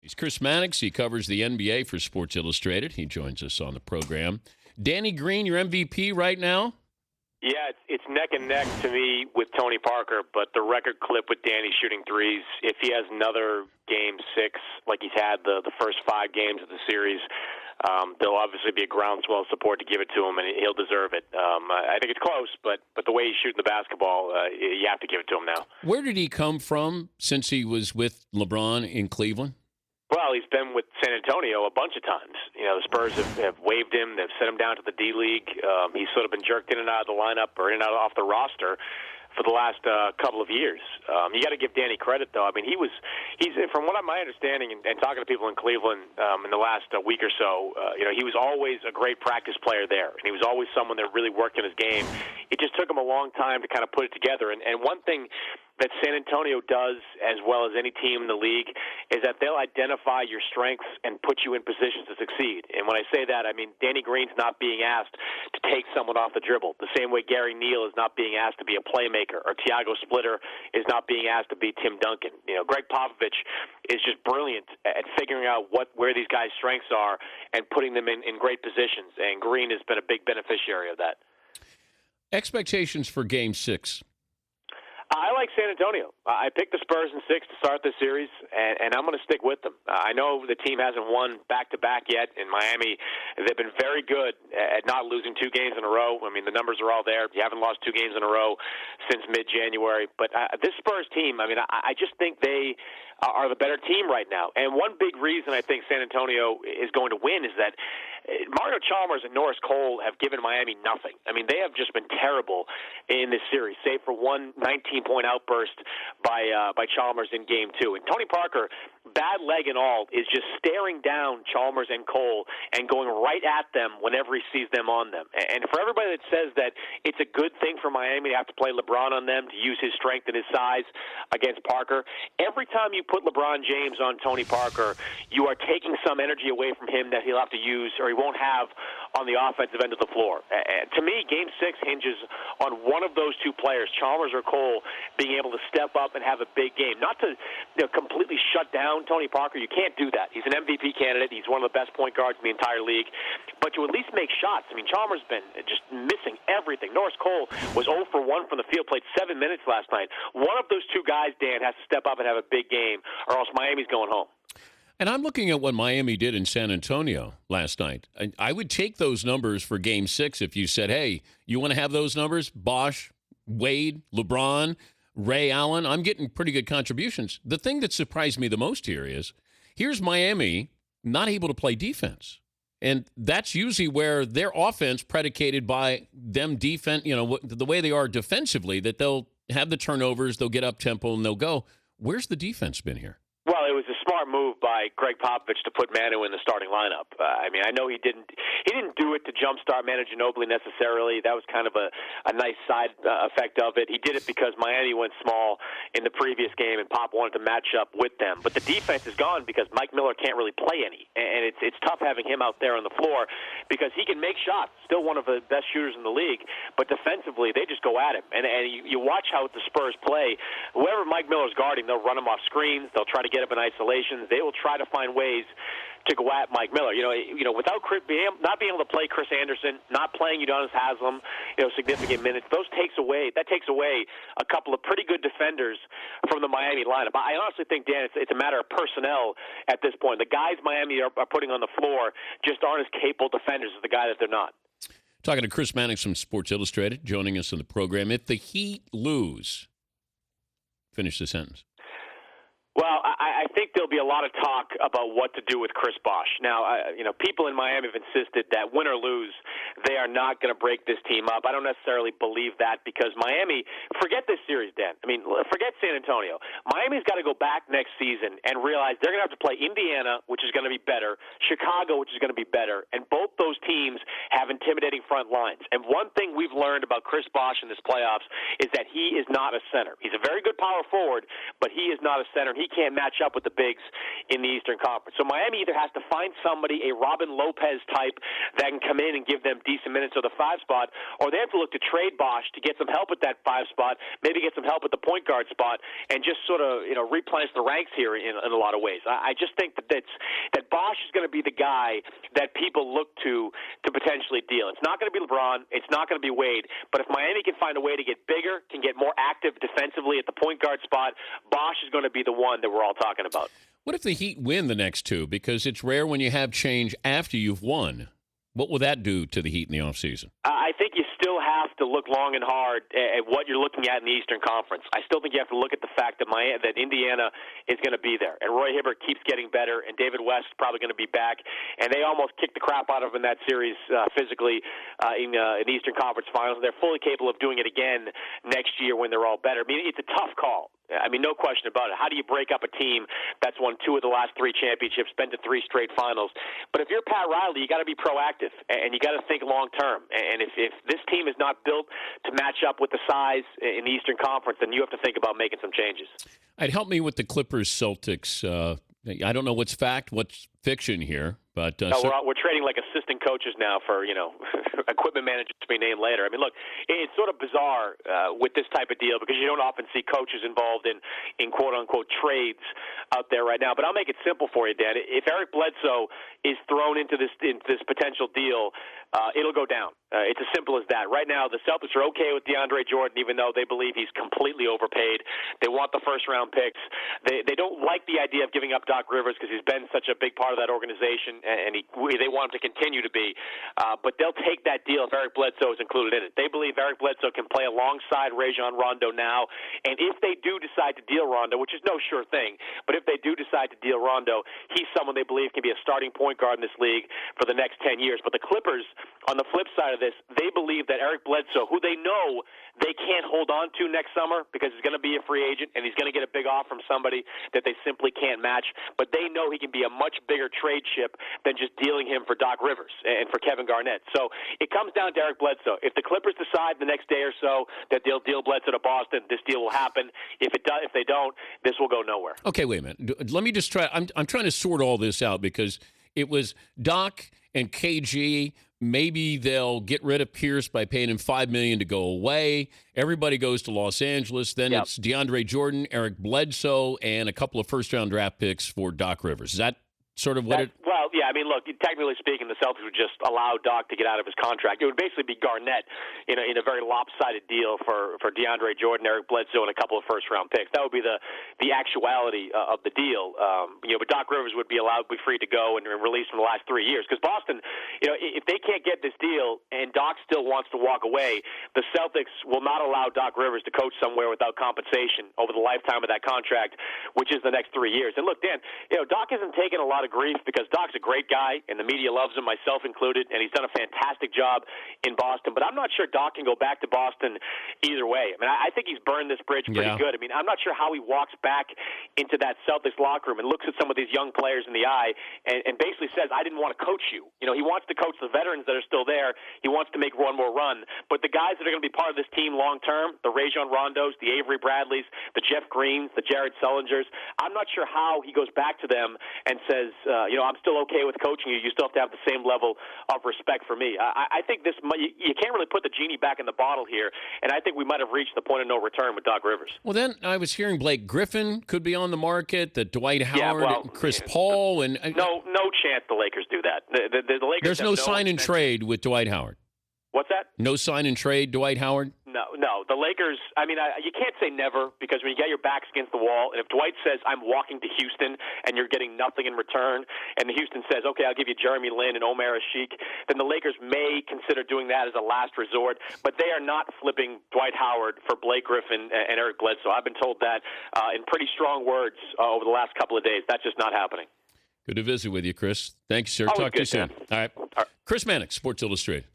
He's Chris Mannix. He covers the NBA for Sports Illustrated. He joins us on the program. Danny Green, your MVP right now? Yeah, it's neck and neck to me with Tony Parker, but the record clip with Danny shooting threes, if he has another Game 6 like he's had the first 5 games of the series, there'll obviously be a groundswell of support to give it to him, and he'll deserve it. I think it's close, but the way he's shooting the basketball, you have to give it to him now. Where did he come from since he was with LeBron in Cleveland? Well, he's been with San Antonio a bunch of times. You know, the Spurs have waived him. They've sent him down to the D-League. He's sort of been jerked in and out of the lineup or in and out off the roster for the last couple of years. You got to give Danny credit, though. I mean, he's from what my understanding and talking to people in Cleveland in the last week or so, he was always a great practice player there, and he was always someone that really worked in his game. It just took him a long time to kind of put it together. And one thing that San Antonio does as well as any team in the league is that they'll identify your strengths and put you in positions to succeed. And when I say that, I mean Danny Green's not being asked to take someone off the dribble, the same way Gary Neal is not being asked to be a playmaker, or Thiago Splitter is not being asked to be Tim Duncan. You know, Greg Popovich is just brilliant at figuring out where these guys' strengths are and putting them in great positions, and Green has been a big beneficiary of that. Expectations for Game 6. I like San Antonio. I picked the Spurs in 6 to start this series, and I'm going to stick with them. I know the team hasn't won back-to-back yet in Miami. They've been very good at not losing 2 games in a row. I mean, the numbers are all there. You haven't lost 2 games in a row since mid-January. But this Spurs team, I mean, I just think they are the better team right now. And one big reason I think San Antonio is going to win is that Mario Chalmers and Norris Cole have given Miami nothing. I mean, they have just been terrible in this series, save for one 19-point outburst by Chalmers in Game 2. And Tony Parker, bad leg and all, is just staring down Chalmers and Cole and going right at them whenever he sees them on them. And for everybody that says that it's a good thing for Miami to have to play LeBron on them, to use his strength and his size against Parker, every time you put LeBron James on Tony Parker, you are taking some energy away from him that he'll have to use or he won't have on the offensive end of the floor. To me, Game 6 hinges on one of those 2 players, Chalmers or Cole, being able to step up and have a big game. Not to completely shut down Tony Parker. You can't do that. He's an MVP candidate. He's one of the best point guards in the entire league. But you at least make shots. I mean, Chalmers has been just missing everything. Norris Cole was 0 for 1 from the field, played 7 minutes last night. One of those 2 guys, Dan, has to step up and have a big game, or else Miami's going home. And I'm looking at what Miami did in San Antonio last night. I would take those numbers for Game 6 if you said, hey, you want to have those numbers? Bosh, Wade, LeBron, Ray Allen. I'm getting pretty good contributions. The thing that surprised me the most here is, here's Miami not able to play defense. And that's usually where their offense predicated by them defense, the way they are defensively, that they'll have the turnovers, they'll get up tempo, and they'll go. Where's the defense been here? Well, it was a smart move by Greg Popovich to put Manu in the starting lineup. I mean, I know he didn't do it to jumpstart Manu Ginobili necessarily. That was kind of a nice side effect of it. He did it because Miami went small in the previous game, and Pop wanted to match up with them. But the defense is gone because Mike Miller can't really play any, and it's tough having him out there on the floor because he can make shots. Still one of the best shooters in the league, but defensively they just go at him. And you watch how the Spurs play. Whoever Mike Miller's guarding, they'll run him off screens. They'll try to get up in isolation. They will try to find ways to go at Mike Miller. Without not being able to play Chris Anderson, not playing Udonis Haslem, significant minutes, that takes away a couple of pretty good defenders from the Miami lineup. I honestly think, Dan, it's a matter of personnel at this point. The guys Miami are putting on the floor just aren't as capable defenders as the guy that they're not. Talking to Chris Mannix from Sports Illustrated, joining us in the program. If the Heat lose, finish the sentence. Well, I think there'll be a lot of talk about what to do with Chris Bosh. Now, people in Miami have insisted that win or lose, they are not going to break this team up. I don't necessarily believe that because Miami, forget this series, Dan. I mean, forget San Antonio. Miami's got to go back next season and realize they're going to have to play Indiana, which is going to be better, Chicago, which is going to be better, and both those teams have intimidating front lines. And one thing we've learned about Chris Bosh in this playoffs is that he is not a center. He's a very good power forward, but he is not a center. he can't match up with the bigs in the Eastern Conference. So Miami either has to find somebody, a Robin Lopez type, that can come in and give them decent minutes of the 5 spot, or they have to look to trade Bosch to get some help at that 5 spot, maybe get some help at the point guard spot, and just sort of replenish the ranks here in a lot of ways. I just think that Bosch is going to be the guy that people look to potentially deal. It's not going to be LeBron. It's not going to be Wade. But if Miami can find a way to get bigger, can get more active defensively at the point guard spot, Bosch is going to be the one that we're all talking about. What if the Heat win the next 2? Because it's rare when you have change after you've won. What will that do to the Heat in the offseason? I think you still have to look long and hard at what you're looking at in the Eastern Conference. I still think you have to look at the fact that Indiana is going to be there, and Roy Hibbert keeps getting better, and David West is probably going to be back, and they almost kicked the crap out of him in that series physically in the Eastern Conference Finals. They're fully capable of doing it again next year when they're all better. I mean, it's a tough call. I mean, no question about it. How do you break up a team that's won 2 of the last 3 championships, been to 3 straight finals? But if you're Pat Riley, you got to be proactive, and you got to think long term. And if this team is not built to match up with the size in the Eastern Conference, then you have to think about making some changes. It'd help me with the Clippers Celtics. I don't know what's fact, what's fiction here, but we're trading like assistant coaches now for equipment managers to be named later. I mean, look, it's sort of bizarre with this type of deal because you don't often see coaches involved in quote unquote trades out there right now. But I'll make it simple for you, Dan. If Eric Bledsoe is thrown into this potential deal, it'll go down. It's as simple as that. Right now, the Celtics are okay with DeAndre Jordan, even though they believe he's completely overpaid. They want the first-round picks. They don't like the idea of giving up Doc Rivers because he's been such a big part of that organization, and they want him to continue to be. But they'll take that deal if Eric Bledsoe is included in it. They believe Eric Bledsoe can play alongside Rajon Rondo now, and if they do decide to deal Rondo, which is no sure thing, but if they do decide to deal Rondo, he's someone they believe can be a starting point guard in this league for the next 10 years. But the Clippers, on the flip side of this, they believe that Eric Bledsoe, who they know they can't hold on to next summer because he's going to be a free agent and he's going to get a big offer from somebody that they simply can't match, but they know he can be a much bigger trade chip than just dealing him for Doc Rivers and for Kevin Garnett. So it comes down to Eric Bledsoe. If the Clippers decide the next day or so that they'll deal Bledsoe to Boston, this deal will happen. If they don't, this will go nowhere. Okay, wait a minute. Let me just try. I'm trying to sort all this out because it was Doc and KG. Maybe they'll get rid of Pierce by paying him $5 million to go away. Everybody goes to Los Angeles. Then It's DeAndre Jordan, Eric Bledsoe, and a couple of first-round draft picks for Doc Rivers. Is that sort of what it? Well, yeah. I mean, look. Technically speaking, the Celtics would just allow Doc to get out of his contract. It would basically be Garnett in a very lopsided deal for DeAndre Jordan, Eric Bledsoe, and a couple of first-round picks. That would be the actuality of the deal. But Doc Rivers would be free to go and released from the last 3 years because Boston, if they can't get this deal and Doc still wants to walk away, the Celtics will not allow Doc Rivers to coach somewhere without compensation over the lifetime of that contract, which is the next 3 years. And look, Dan, Doc hasn't taken a lot of grief because Doc's a great guy and the media loves him, myself included, and he's done a fantastic job in Boston. But I'm not sure Doc can go back to Boston either way. I mean, I think he's burned this bridge pretty good. I mean, I'm not sure how he walks back into that Celtics locker room and looks at some of these young players in the eye and basically says, I didn't want to coach you. He wants to coach the veterans that are still there. He wants to make one more run. But the guys that are going to be part of this team long term, the Rajon Rondos, the Avery Bradleys, the Jeff Greens, the Jared Sullingers, I'm not sure how he goes back to them and says, I'm still okay with coaching you. You still have to have the same level of respect for me. I think you can't really put the genie back in the bottle here, and I think we might have reached the point of no return with Doc Rivers. Well, then I was hearing Blake Griffin could be on the market, that Dwight Howard, and Chris Paul, and no chance the Lakers do that. The Lakers. There's no sign and trade with Dwight Howard. What's that? No sign and trade, Dwight Howard? No. The Lakers, I mean, you can't say never because when you get your backs against the wall, and if Dwight says, I'm walking to Houston, and you're getting nothing in return, and Houston says, okay, I'll give you Jeremy Lin and Omer Asik, then the Lakers may consider doing that as a last resort, but they are not flipping Dwight Howard for Blake Griffin and Eric Bledsoe. I've been told that in pretty strong words over the last couple of days. That's just not happening. Good to visit with you, Chris. Thanks, sir. Always Talk to you soon. Dan. All right. Chris Mannix, Sports Illustrated.